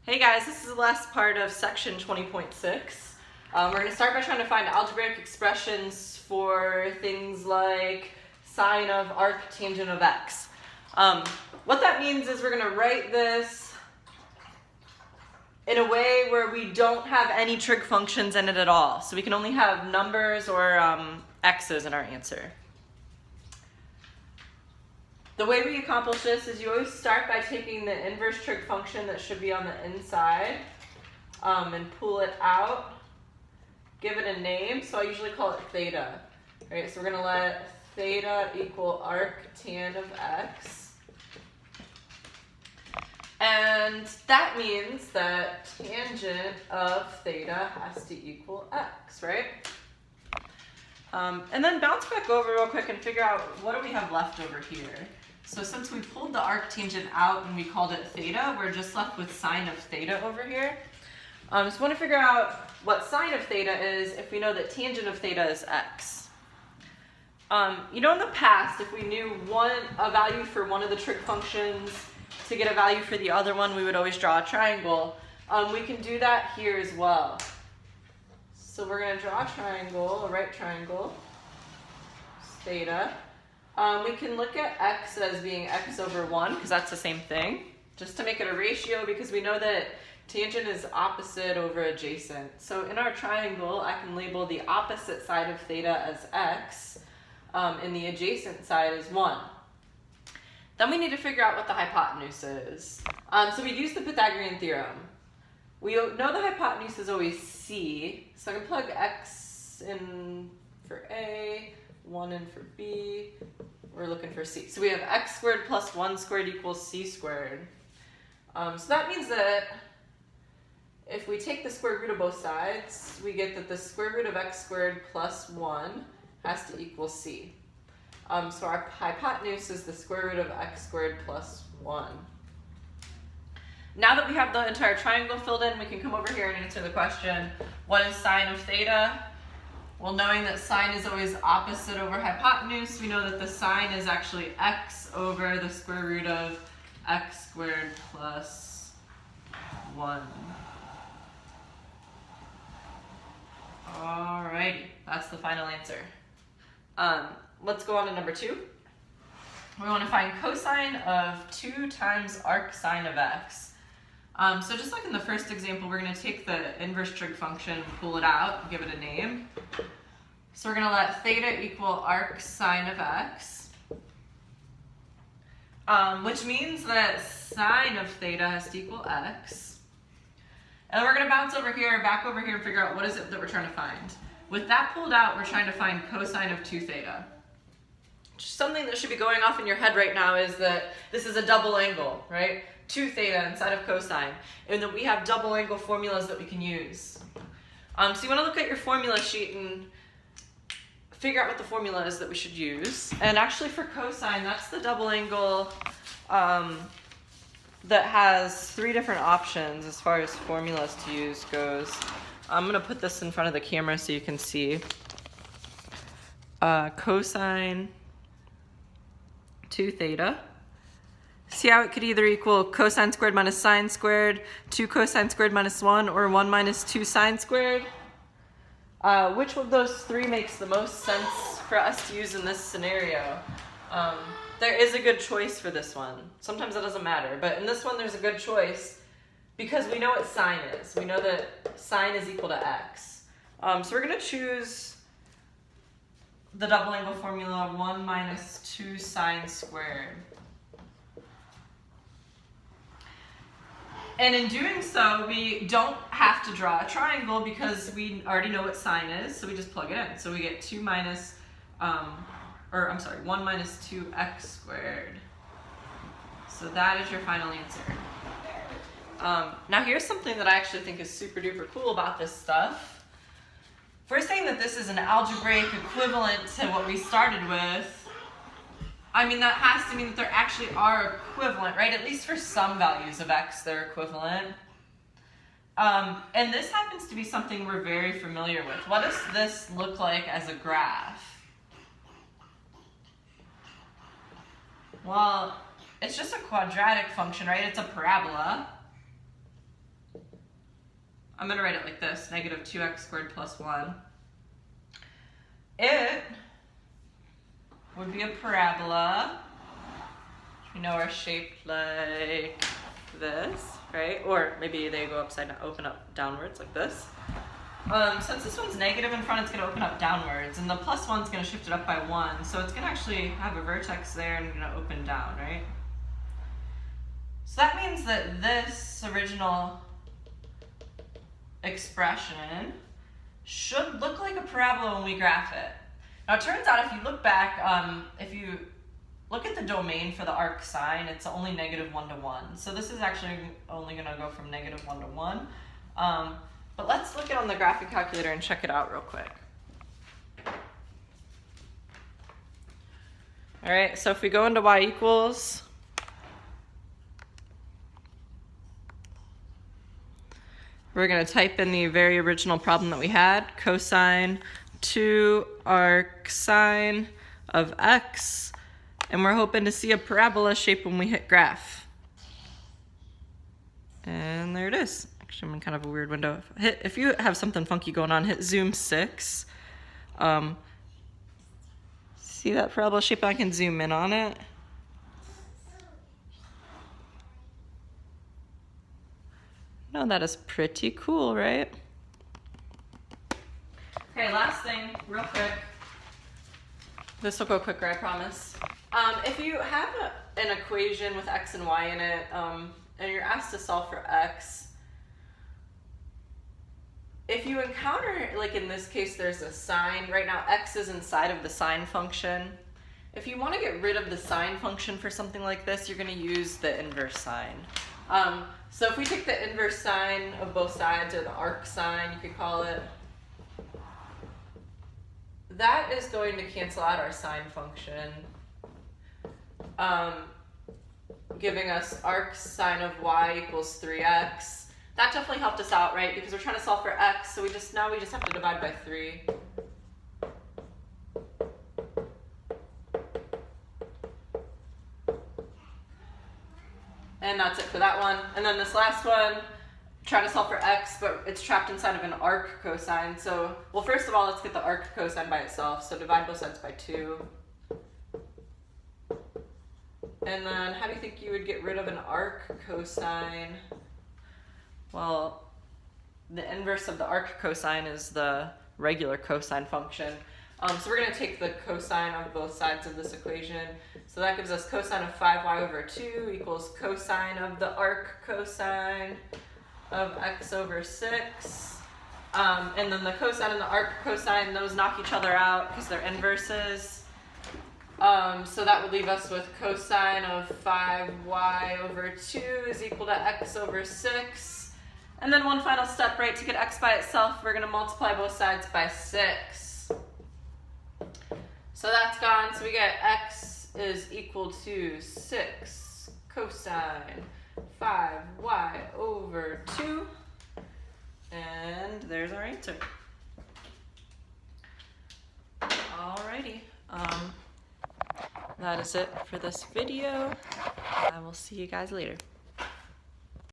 Hey guys, this is the last part of section 20.6. We're going to start by trying to find algebraic expressions for things like sine of arc tangent of x. What that means is we're going to write this in a way where we don't have any trig functions in it at all. So we can only have numbers or x's in our answer. The way we accomplish this is you always start by taking the inverse trig function that should be on the inside and pull it out, give it a name. So I usually call it theta. Right, so we're going to let theta equal arc tan of x. And that means that tangent of theta has to equal x, right? And then bounce back over real quick and figure out what do we have left over here. So since we pulled the arc tangent out and we called it theta, we're just left with sine of theta over here. So we want to figure out what sine of theta is if we know that tangent of theta is x. In the past, if we knew a value for one of the trig functions to get a value for the other one, we would always draw a triangle. We can do that here as well. So we're going to draw a triangle, a right triangle, theta. We can look at x as being x over 1, because that's the same thing, just to make it a ratio, because we know that tangent is opposite over adjacent. So in our triangle, I can label the opposite side of theta as x, and the adjacent side is 1. Then we need to figure out what the hypotenuse is. So we use the Pythagorean theorem. We know the hypotenuse is always c, so I can plug x in for A, 1 in for B, we're looking for c. So we have x squared plus 1 squared equals c squared. So that means that if we take the square root of both sides, we get that the square root of x squared plus 1 has to equal c. So our hypotenuse is the square root of x squared plus 1. Now that we have the entire triangle filled in, we can come over here and answer the question, what is sine of theta? Well, knowing that sine is always opposite over hypotenuse, we know that the sine is actually x over the square root of x squared plus 1. Alrighty, that's the final answer. Let's go on to number 2. We want to find cosine of 2 times arc sine of x. So just like in the first example, we're going to take the inverse trig function, pull it out, and give it a name. So we're going to let theta equal arc sine of x, which means that sine of theta has to equal x. And we're going to bounce over here, back over here, and figure out what is it that we're trying to find. With that pulled out, we're trying to find cosine of 2 theta. Something that should be going off in your head right now is that this is a double angle, right? 2 theta inside of cosine, and that we have double angle formulas that we can use. So you want to look at your formula sheet and figure out what the formula is that we should use. And actually for cosine, that's the double angle that has 3 different options as far as formulas to use goes. I'm going to put this in front of the camera so you can see. Cosine 2 theta. See how it could either equal cosine squared minus sine squared, 2 cosine squared minus 1, or 1 minus 2 sine squared? Which of those 3 makes the most sense for us to use in this scenario? There is a good choice for this one. Sometimes it doesn't matter, but in this one there's a good choice because we know what sine is. We know that sine is equal to x. So we're going to choose the double angle formula 1 minus 2 sine squared. And in doing so, we don't have to draw a triangle because we already know what sine is, so we just plug it in. So we get 1 minus 2x squared. So that is your final answer. Now here's something that I actually think is super duper cool about this stuff. If we're saying that this is an algebraic equivalent to what we started with, I mean, that has to mean that there actually are equivalent, right? At least for some values of x, they're equivalent. And this happens to be something we're very familiar with. What does this look like as a graph? Well, it's just a quadratic function, right? It's a parabola. I'm going to write it like this, negative 2x squared plus 1. It would be a parabola, which we know are shaped like this, right? Or maybe they go upside down, open up downwards like this. Since this one's negative in front, it's going to open up downwards, and the plus 1's going to shift it up by 1, so it's going to actually have a vertex there and going to open down, right? So that means that this original expression should look like a parabola when we graph it. Now it turns out if you look back, if you look at the domain for the arc sine, it's only negative 1 to 1. So this is actually only going to go from negative 1 to 1. But let's look it on the graphing calculator and check it out real quick. All right, so if we go into y equals, we're going to type in the very original problem that we had, cosine 2 arc sine of x, and we're hoping to see a parabola shape when we hit graph. And there it is. Actually, I'm in kind of a weird window. If you have something funky going on, hit zoom 6. See that parabola shape? I can zoom in on it. No, that is pretty cool, right? Okay, last thing, real quick. This will go quicker, I promise. If you have an equation with x and y in it, and you're asked to solve for x, if you encounter, like in this case, there's a sign. Right now, x is inside of the sine function. If you want to get rid of the sine function for something like this, you're going to use the inverse sine. So if we take the inverse sine of both sides, or the arc sine, you could call it, that is going to cancel out our sine function, giving us arc sine of y equals 3x. That definitely helped us out, right? Because we're trying to solve for x, so now we just have to divide by 3. And that's it for that one. And then this last one, trying to solve for x, but it's trapped inside of an arc cosine. So, well, first of all, let's get the arc cosine by itself. So divide both sides by 2. And then how do you think you would get rid of an arc cosine? Well, the inverse of the arc cosine is the regular cosine function. So we're going to take the cosine of both sides of this equation. So that gives us cosine of 5y over 2 equals cosine of the arc cosine of x over 6. And then the cosine and the arc cosine, those knock each other out because they're inverses. So that would leave us with cosine of 5y over 2 is equal to x over 6. And then one final step, right, to get x by itself, we're going to multiply both sides by 6. So that's gone, so we get x is equal to 6 cosine 5y over 2. And there's our answer. Alrighty. That is it for this video. I will see you guys later.